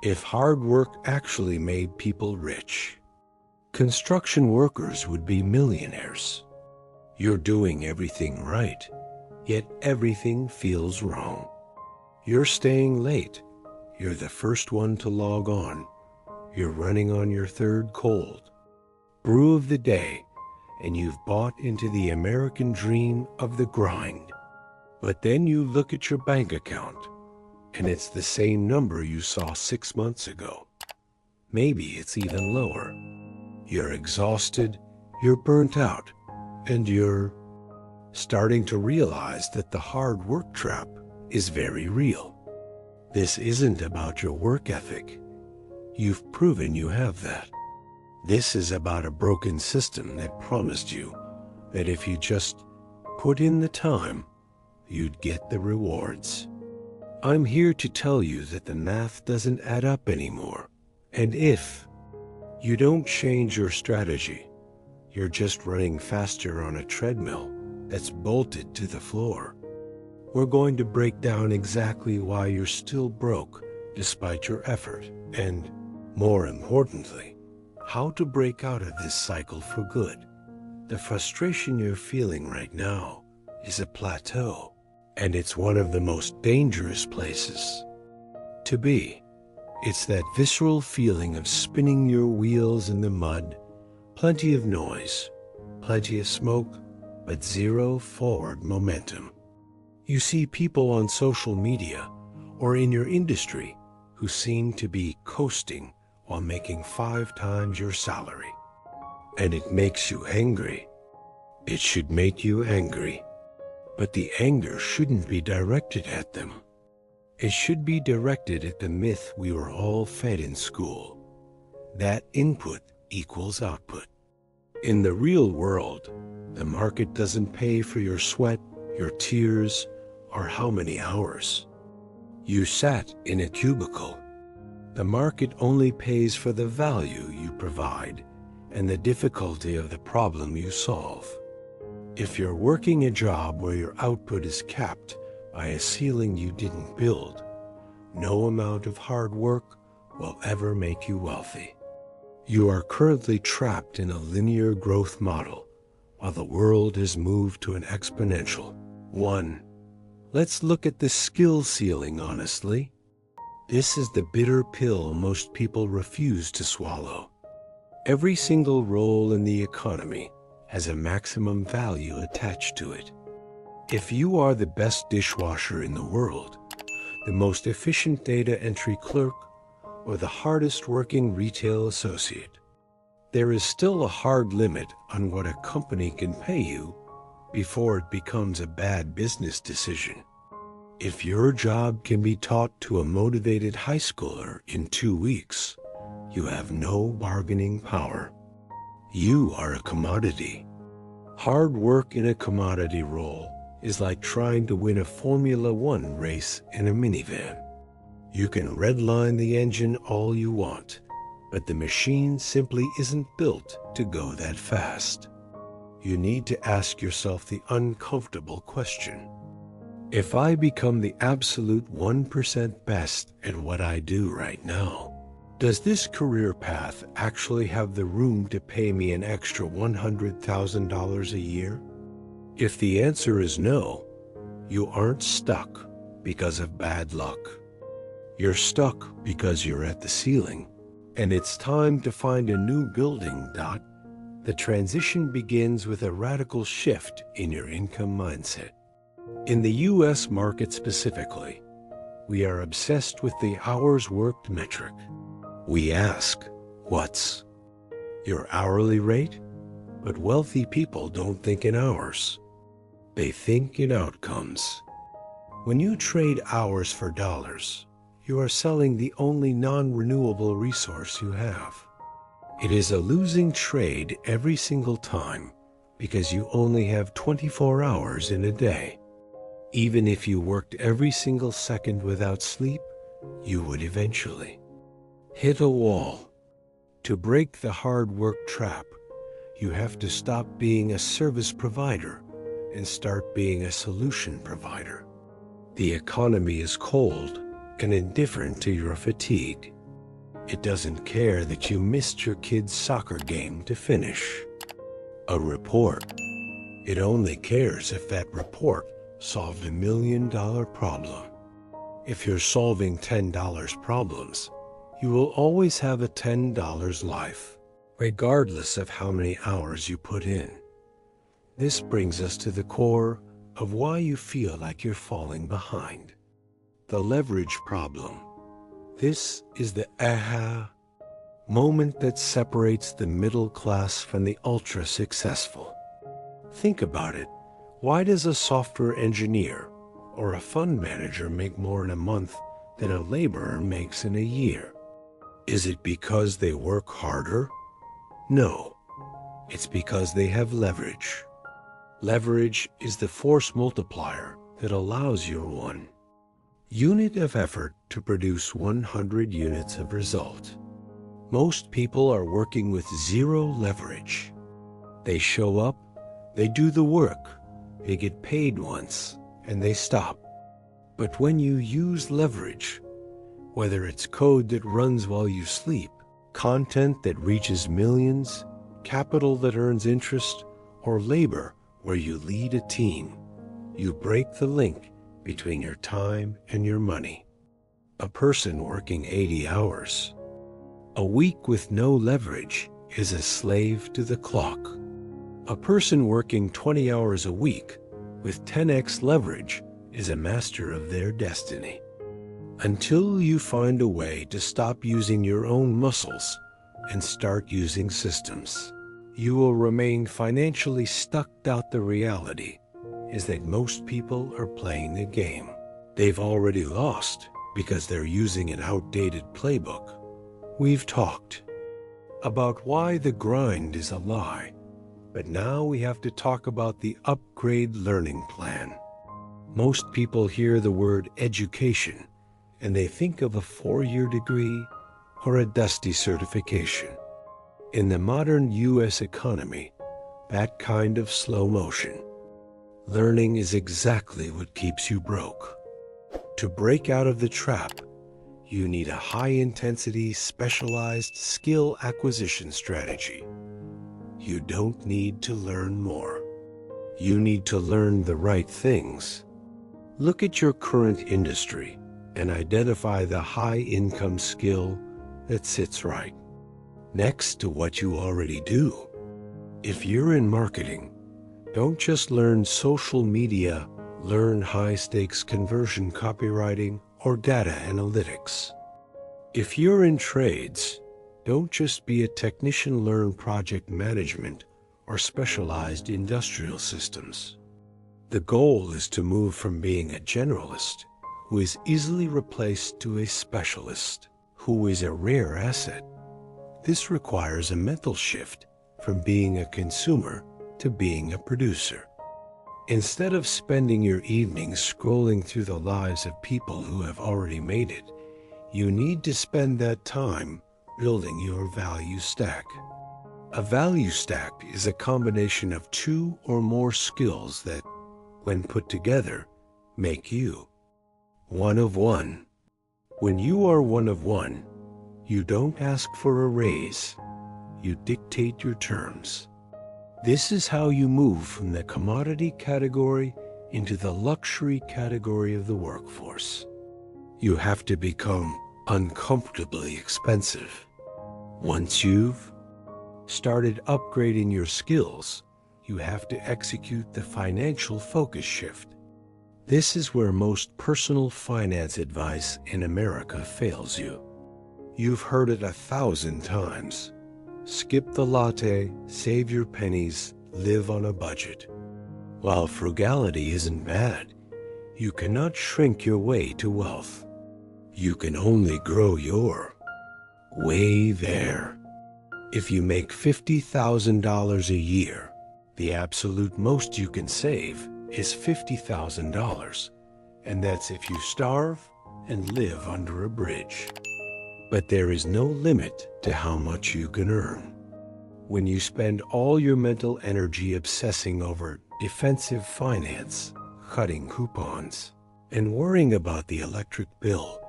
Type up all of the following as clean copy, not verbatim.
If hard work actually made people rich, construction workers would be millionaires. You're doing everything right, yet everything feels wrong. You're staying late. You're the first one to log on. You're running on your third cold brew of the day, and you've bought into the American dream of the grind. But then you look at your bank account, and it's the same number you saw 6 months ago. Maybe it's even lower. You're exhausted, you're burnt out, and you're starting to realize that the hard work trap is very real. This isn't about your work ethic. You've proven you have that. This is about a broken system that promised you that if you just put in the time, you'd get the rewards. I'm here to tell you that the math doesn't add up anymore. And if you don't change your strategy, you're just running faster on a treadmill that's bolted to the floor. We're going to break down exactly why you're still broke despite your effort, and more importantly, how to break out of this cycle for good. The frustration you're feeling right now is a plateau, and it's one of the most dangerous places to be. It's that visceral feeling of spinning your wheels in the mud, plenty of noise, plenty of smoke, but zero forward momentum. You see people on social media or in your industry who seem to be coasting while making 5 times your salary. And it makes you angry. It should make you angry. But the anger shouldn't be directed at them. It should be directed at the myth we were all fed in school, that input equals output. In the real world, the market doesn't pay for your sweat, your tears, or how many hours you sat in a cubicle. The market only pays for the value you provide and the difficulty of the problem you solve. If you're working a job where your output is capped by a ceiling you didn't build, no amount of hard work will ever make you wealthy. You are currently trapped in a linear growth model while the world has moved to an exponential one. Let's look at the skill ceiling honestly. This is the bitter pill most people refuse to swallow. Every single role in the economy has a maximum value attached to it. If you are the best dishwasher in the world, the most efficient data entry clerk, or the hardest working retail associate, there is still a hard limit on what a company can pay you before it becomes a bad business decision. If your job can be taught to a motivated high schooler in 2 weeks, you have no bargaining power. You are a commodity. Hard work in a commodity role is like trying to win a Formula One race in a minivan. You can redline the engine all you want, but the machine simply isn't built to go that fast. You need to ask yourself the uncomfortable question. If I become the absolute 1% best at what I do right now, does this career path actually have the room to pay me an extra $100,000 a year? If the answer is no, you aren't stuck because of bad luck. You're stuck because you're at the ceiling, and it's time to find a new building. The transition begins with a radical shift in your income mindset. In the U.S. market specifically, we are obsessed with the hours worked metric. We ask, what's your hourly rate? But wealthy people don't think in hours. They think in outcomes. When you trade hours for dollars, you are selling the only non-renewable resource you have. It is a losing trade every single time because you only have 24 hours in a day. Even if you worked every single second without sleep, you would eventually hit a wall. To break the hard work trap, you have to stop being a service provider and start being a solution provider. The economy is cold and indifferent to your fatigue. It doesn't care that you missed your kid's soccer game to finish a report. It only cares if that report solved $1 million problem. If you're solving $10 problems, you will always have a $10 life, regardless of how many hours you put in. This brings us to the core of why you feel like you're falling behind. The leverage problem. This is the aha moment that separates the middle class from the ultra successful. Think about it. Why does a software engineer or a fund manager make more in a month than a laborer makes in a year? Is it because they work harder? No, it's because they have leverage. Leverage is the force multiplier that allows your 1 unit of effort to produce 100 units of result. Most people are working with zero leverage. They show up, they do the work, they get paid once, and they stop. But when you use leverage, whether it's code that runs while you sleep, content that reaches millions, capital that earns interest, or labor where you lead a team, you break the link between your time and your money. A person working 80 hours a week with no leverage is a slave to the clock. A person working 20 hours a week with 10x leverage is a master of their destiny. Until you find a way to stop using your own muscles and start using systems, you will remain financially stuck. The reality is that most people are playing the game. They've already lost because they're using an outdated playbook. We've talked about why the grind is a lie, but now we have to talk about the upgrade learning plan. Most people hear the word education and they think of a 4-year degree or a dusty certification. In the modern U.S. economy, that kind of slow motion learning is exactly what keeps you broke. To break out of the trap, you need a high-intensity, specialized skill acquisition strategy. You don't need to learn more. You need to learn the right things. Look at your current industry and identify the high-income skill that sits right next to what you already do. If you're in marketing, don't just learn social media, learn high-stakes conversion copywriting or data analytics. If you're in trades, don't just be a technician, learn project management or specialized industrial systems. The goal is to move from being a generalist who is easily replaced to a specialist who is a rare asset. This requires a mental shift from being a consumer to being a producer. Instead of spending your evenings scrolling through the lives of people who have already made it, you need to spend that time building your value stack. A value stack is a combination of 2 or more skills that, when put together, make you 1 of 1. When you are 1 of 1, you don't ask for a raise, you dictate your terms. This is how you move from the commodity category into the luxury category of the workforce. You have to become uncomfortably expensive. Once you've started upgrading your skills, you have to execute the financial focus shift. This is where most personal finance advice in America fails you. You've heard it 1,000 times. Skip the latte, save your pennies, live on a budget. While frugality isn't bad, you cannot shrink your way to wealth. You can only grow your way there. If you make $50,000 a year, the absolute most you can save is $50,000, and that's if you starve and live under a bridge. But there is no limit to how much you can earn. When you spend all your mental energy obsessing over defensive finance, cutting coupons, and worrying about the electric bill,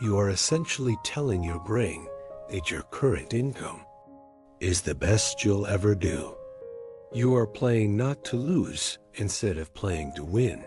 You are essentially telling your brain that your current income is the best you'll ever do. You are playing not to lose instead of playing to win.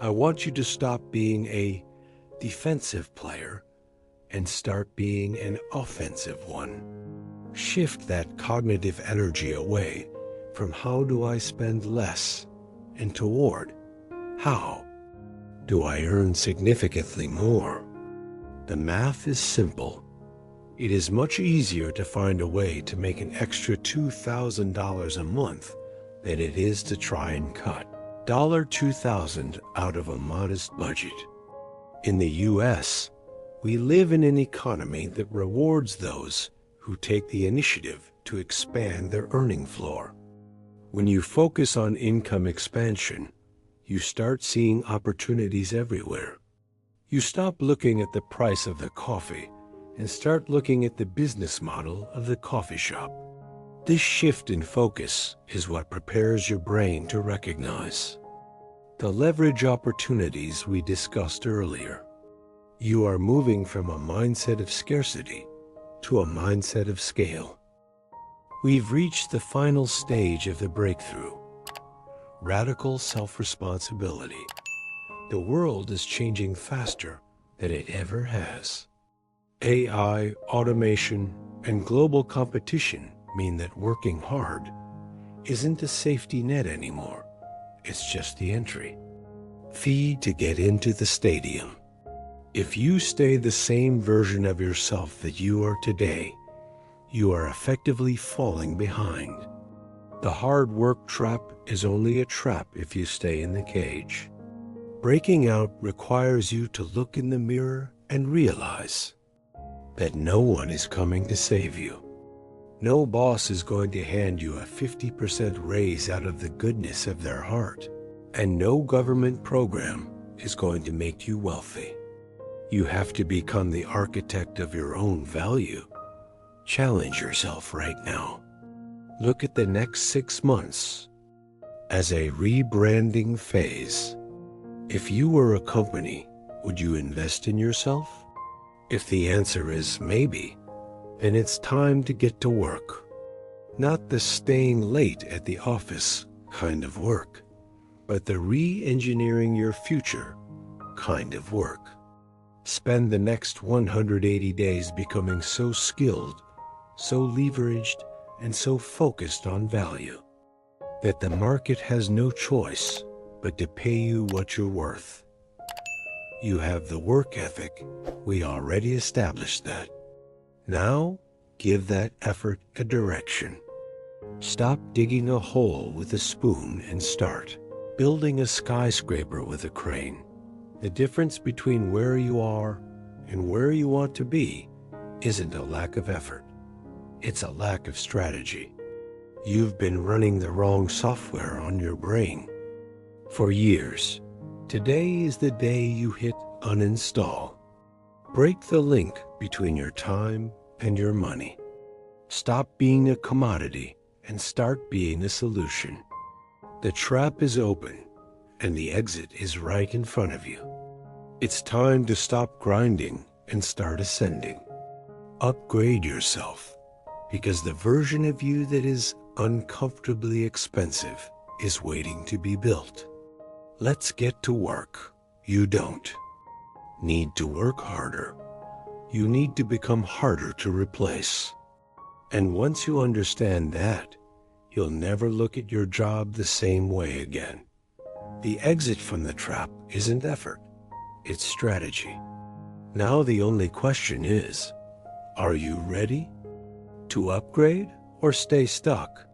I want you to stop being a defensive player and start being an offensive one. Shift that cognitive energy away from how do I spend less and toward how do I earn significantly more. The math is simple. It is much easier to find a way to make an extra $2,000 a month than it is to try and cut $2,000 out of a modest budget. In the U.S., we live in an economy that rewards those who take the initiative to expand their earning floor. When you focus on income expansion, you start seeing opportunities everywhere. You stop looking at the price of the coffee and start looking at the business model of the coffee shop. This shift in focus is what prepares your brain to recognize the leverage opportunities we discussed earlier. You are moving from a mindset of scarcity to a mindset of scale. We've reached the final stage of the breakthrough: radical self-responsibility. The world is changing faster than it ever has. AI, automation, and global competition mean that working hard isn't a safety net anymore. It's just the entry fee to get into the stadium. If you stay the same version of yourself that you are today, you are effectively falling behind. The hard work trap is only a trap if you stay in the cage. Breaking out requires you to look in the mirror and realize that no one is coming to save you. No boss is going to hand you a 50% raise out of the goodness of their heart, and no government program is going to make you wealthy. You have to become the architect of your own value. Challenge yourself right now. Look at the next 6 months as a rebranding phase. If you were a company, would you invest in yourself? If the answer is maybe, then it's time to get to work. Not the staying late at the office kind of work, but the re-engineering your future kind of work. Spend the next 180 days becoming so skilled, so leveraged, and so focused on value that the market has no choice but to pay you what you're worth. You have the work ethic. We already established that. Now, give that effort a direction. Stop digging a hole with a spoon and start building a skyscraper with a crane. The difference between where you are and where you want to be isn't a lack of effort. It's a lack of strategy. You've been running the wrong software on your brain for years. Today is the day you hit uninstall. Break the link between your time and your money. Stop being a commodity and start being a solution. The trap is open and the exit is right in front of you. It's time to stop grinding and start ascending. Upgrade yourself, because the version of you that is uncomfortably expensive is waiting to be built. Let's get to work. You don't need to work harder. You need to become harder to replace. And once you understand that, you'll never look at your job the same way again. The exit from the trap isn't effort, it's strategy. Now the only question is, are you ready to upgrade or stay stuck?